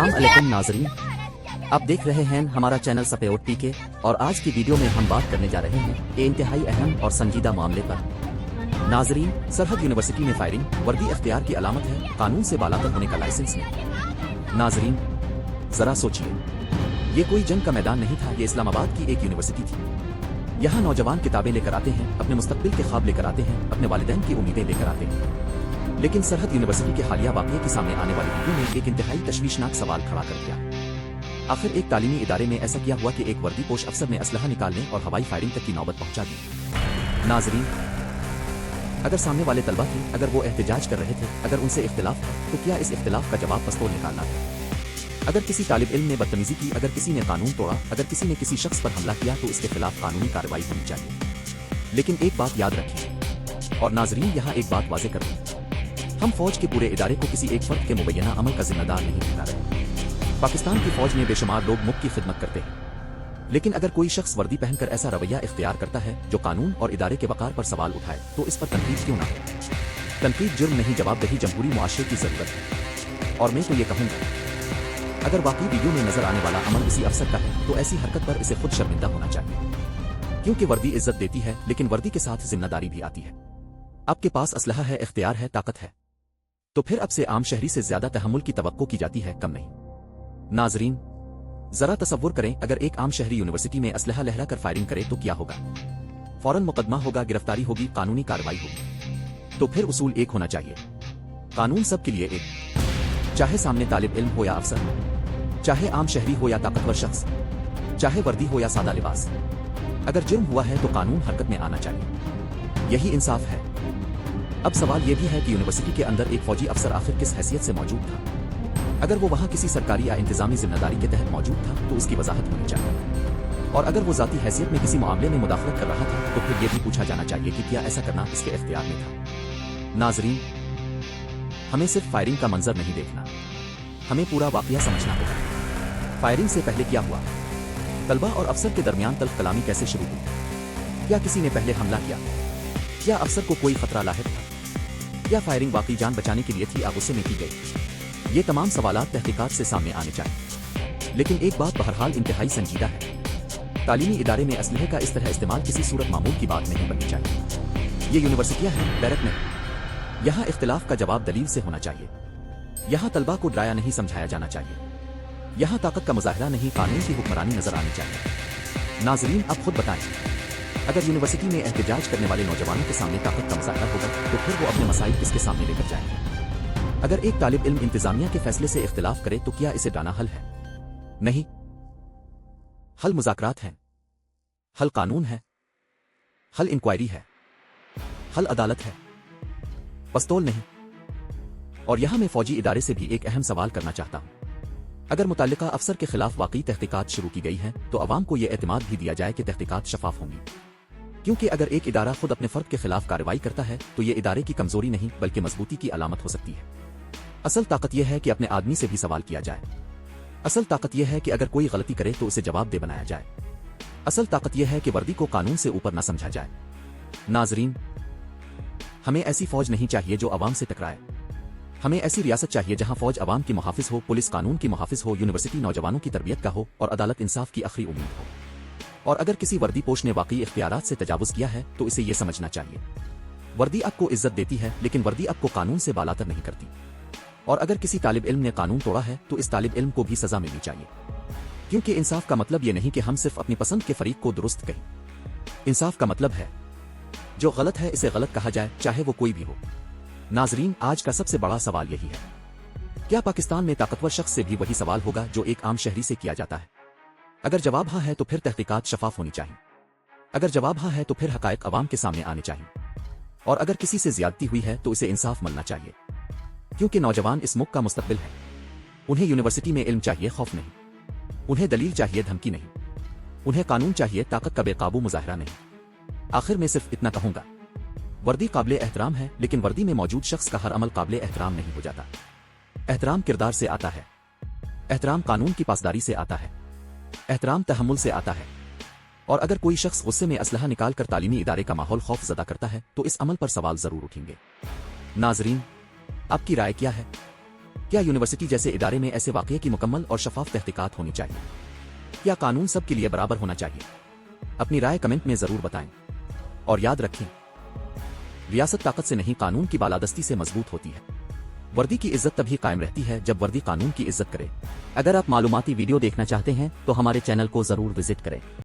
अस्सलाम अलैकुम नाजरीन, आप देख रहे हैं हमारा चैनल सपेओट पीके और आज की वीडियो में हम बात करने जा रहे हैं एक इंतहाई अहम और संजीदा मामले पर। नाजरीन, सरहद यूनिवर्सिटी में फायरिंग वर्दी इख्तियार की अलामत है, कानून से बालातर होने का लाइसेंस नहीं। नाजरीन, जरा सोचिए, ये कोई जंग का मैदान नहीं था, ये इस्लामाबाद की एक यूनिवर्सिटी थी। यहाँ नौजवान किताबें लेकर आते हैं, अपने मुस्तकबिल के ख्वाब लेकर आते हैं, अपने वालिदैन की उम्मीदें लेकर आते हैं। लेकिन सरहद यूनिवर्सिटी के हालिया वाक़ये के सामने आने वाली वीडियो ने एक इंतहाई तशवीशनाक सवाल खड़ा कर दिया। आखिर एक तालीमी इदारे में ऐसा क्या हुआ कि एक वर्दीपोश अफसर ने असलहा निकालने और हवाई फायरिंग तक की नौबत पहुंचा दी। नाजरीन, अगर सामने वाले तलबा थे, अगर वो एहतजाज कर रहे थे, अगर उनसे इख्तिलाफ था, तो क्या इस इख्तिलाफ का जवाब पिस्तौल निकालना था? अगर किसी तालिब इल्म ने बदतमीजी की, अगर किसी ने कानून तोड़ा, अगर किसी ने किसी शख्स पर हमला किया, तो इसके खिलाफ कानूनी कार्रवाई होनी चाहिए। लेकिन एक बात याद रखिए, और नाजरीन यहाँ एक बात वाज़ेह कर दूं, हम फौज के पूरे इदारे को किसी एक फर्द के मुबैना अमल का जिम्मेदार नहीं ठहरा रहे। पाकिस्तान की फौज में बेशुमार लोग मुफ्त की खिदमत करते हैं, लेकिन अगर कोई शख्स वर्दी पहनकर ऐसा रवैया इख्तियार करता है जो कानून और इदारे के वकार पर सवाल उठाए, तो इस पर तनकीद क्यों ना हो? तनकीद जुर्म नहीं, जवाबदेही जमहूरी मुआशरे की जरूरत है। और मैं तो ये कहूँगा, अगर वाकई वीडियो में नजर आने वाला अमल किसी अफसर का है, तो ऐसी हरकत पर इसे खुद शर्मिंदा होना चाहिए, क्योंकि वर्दी इज्जत देती है, लेकिन वर्दी के साथ जिम्मेदारी भी आती है। आपके पास असलहा है, इख्तियार है, ताकत है, तो फिर अब से आम शहरी से ज्यादा तहम्मुल की तवक्को की जाती है, कम नहीं। नाजरीन, जरा तसव्वुर करें, अगर एक आम शहरी यूनिवर्सिटी में असलहा लहरा कर फायरिंग करे तो क्या होगा? फौरन मुकदमा होगा, गिरफ्तारी होगी, कानूनी कार्रवाई होगी। तो फिर उसूल एक होना चाहिए, कानून सबके लिए एक, चाहे सामने तालिब इल्म हो या अफसर, चाहे आम शहरी हो या ताकतवर शख्स, चाहे वर्दी हो या सादा लिबास। अगर जुर्म हुआ है तो कानून हरकत में आना चाहिए, यही इंसाफ है। अब सवाल यह भी है कि यूनिवर्सिटी के अंदर एक फौजी अफसर आखिर किस हैसियत से मौजूद था? अगर वो वहां किसी सरकारी या इंतजामी जिम्मेदारी के तहत मौजूद था, तो उसकी वजाहत होनी चाहिए। और अगर वो जाती हैसियत में किसी मामले में मुदाखलत कर रहा था, तो फिर यह भी पूछा जाना चाहिए कि क्या ऐसा करना इसके इख्तियार में था। नाजरीन, हमें सिर्फ फायरिंग का मंजर नहीं देखना, हमें पूरा वाकया समझना होगा। फायरिंग से पहले क्या हुआ? तलबा और अफसर के दरमियान तल्ख कलामी कैसे शुरू हुई? क्या किसी ने पहले हमला किया? क्या अफसर को कोई खतरा लाहिक था? क्या फायरिंग वाकई जान बचाने के लिए थी या गुस्से में की गई? ये तमाम सवालात तहकीकात से सामने आने चाहिए। लेकिन एक बात बहरहाल इंतहाई संजीदा है, तालीमी इदारे में असलहे का इस तरह इस्तेमाल किसी सूरत मामूल की बात नहीं बननी चाहिए। ये यूनिवर्सिटियां हैं, बैरक नहीं। यहाँ इख्तिलाफ का जवाब दलील से होना चाहिए। यहाँ तलबा को डराया नहीं, समझाया जाना चाहिए। यहाँ ताकत का मुजाहरा नहीं, कानून की हुक्मरानी नजर आनी चाहिए। नाजरीन, आप खुद बताएं, अगर यूनिवर्सिटी में एहतजाज करने वाले नौजवानों के सामने ताकत का मुजाहरा होगा, तो फिर वो अपने मसाइल किसके सामने लेकर जाएंगे? अगर एक तालिब इल्म इंतजामिया के फैसले से इख्तिलाफ करे, तो क्या इसे डाना हल है? नहीं, हल मुज़ाकरात हैं, हल कानून है, हल इंक्वायरी है, हल अदालत है, पिस्तौल नहीं। और यहां मैं फौजी इदारे से भी एक अहम सवाल करना चाहता हूं। अगर मुतल्लिका अफसर के खिलाफ वाकई तहकीकात शुरू की गई है, तो अवाम को यह एतमाद भी दिया जाए कि तहकीकात शफाफ होंगी। क्योंकि अगर एक इदारा खुद अपने फर्द के खिलाफ कार्रवाई करता है, तो ये इदारे की कमजोरी नहीं बल्कि मजबूती की अलामत हो सकती है। असल ताकत यह है कि अपने आदमी से भी सवाल किया जाए। असल ताकत यह है कि अगर कोई गलती करे तो उसे जवाबदेह बनाया जाए। असल ताकत यह है कि वर्दी को कानून से ऊपर न समझा जाए। नाजरीन, हमें ऐसी फौज नहीं चाहिए जो अवाम से टकराए। हमें ऐसी रियासत चाहिए जहां फौज अवाम की मुहाफिज हो, पुलिस कानून की मुहाफिज हो, यूनिवर्सिटी नौजवानों की तरबियत का हो और अदालत इंसाफ की आखिरी उम्मीद हो। और अगर किसी वर्दी पोश ने वाकई इख्तियारात से तजावुज किया है, तो इसे यह समझना चाहिए, वर्दी आपको इज्जत देती है, लेकिन वर्दी आपको कानून से बालातर नहीं करती। और अगर किसी तालिब इल्म ने कानून तोड़ा है, तो इस तालिब इल्म को भी सजा मिलनी चाहिए। क्योंकि इंसाफ का मतलब यह नहीं कि हम सिर्फ अपनी पसंद के फरीक को दुरुस्त कहें। इंसाफ का मतलब है, जो गलत है इसे गलत कहा जाए, चाहे वो कोई भी हो। नाजरीन, आज का सबसे बड़ा सवाल यही है, क्या पाकिस्तान में ताकतवर शख्स से भी वही सवाल होगा जो एक आम शहरी से किया जाता है? अगर जवाब हाँ है, तो फिर तहकीकात शफाफ होनी चाहिए। अगर जवाब हाँ है, तो फिर हकायक अवाम के सामने आने चाहिए। और अगर किसी से ज्यादती हुई है, तो इसे इंसाफ मिलना चाहिए। क्योंकि नौजवान इस मुल्क का मुस्तकबिल है। उन्हें यूनिवर्सिटी में इल्म चाहिए, खौफ नहीं। उन्हें दलील चाहिए, धमकी नहीं। उन्हें कानून चाहिए, ताकत का बेकाबू मुजाहरा नहीं। आखिर में सिर्फ इतना कहूंगा, वर्दी काबिल एहतराम है, लेकिन वर्दी में मौजूद शख्स का हर अमल काबिल एहतराम नहीं हो जाता। एहतराम किरदार से आता है, एहतराम कानून की पासदारी से आता है, एहतराम तहम्मुल से आता है। और अगर कोई शख्स गुस्से में असलहा निकाल कर तालीमी इदारे का माहौल खौफ ज़दा करता है, तो इस अमल पर सवाल जरूर उठेंगे। नाजरीन, आपकी राय क्या है? क्या यूनिवर्सिटी जैसे इदारे में ऐसे वाक़ये की मुकम्मल और शफाफ तहकीकात होनी चाहिए? क्या कानून सब के लिए बराबर होना चाहिए? अपनी राय कमेंट में जरूर बताएं। और याद रखें, रियासत ताकत से नहीं, कानून की बालादस्ती से मजबूत होती है। वर्दी की इज्जत तभी कायम रहती है जब वर्दी कानून की इज्जत करे। अगर आप मालूमाती वीडियो देखना चाहते हैं तो हमारे चैनल को जरूर विजिट करें।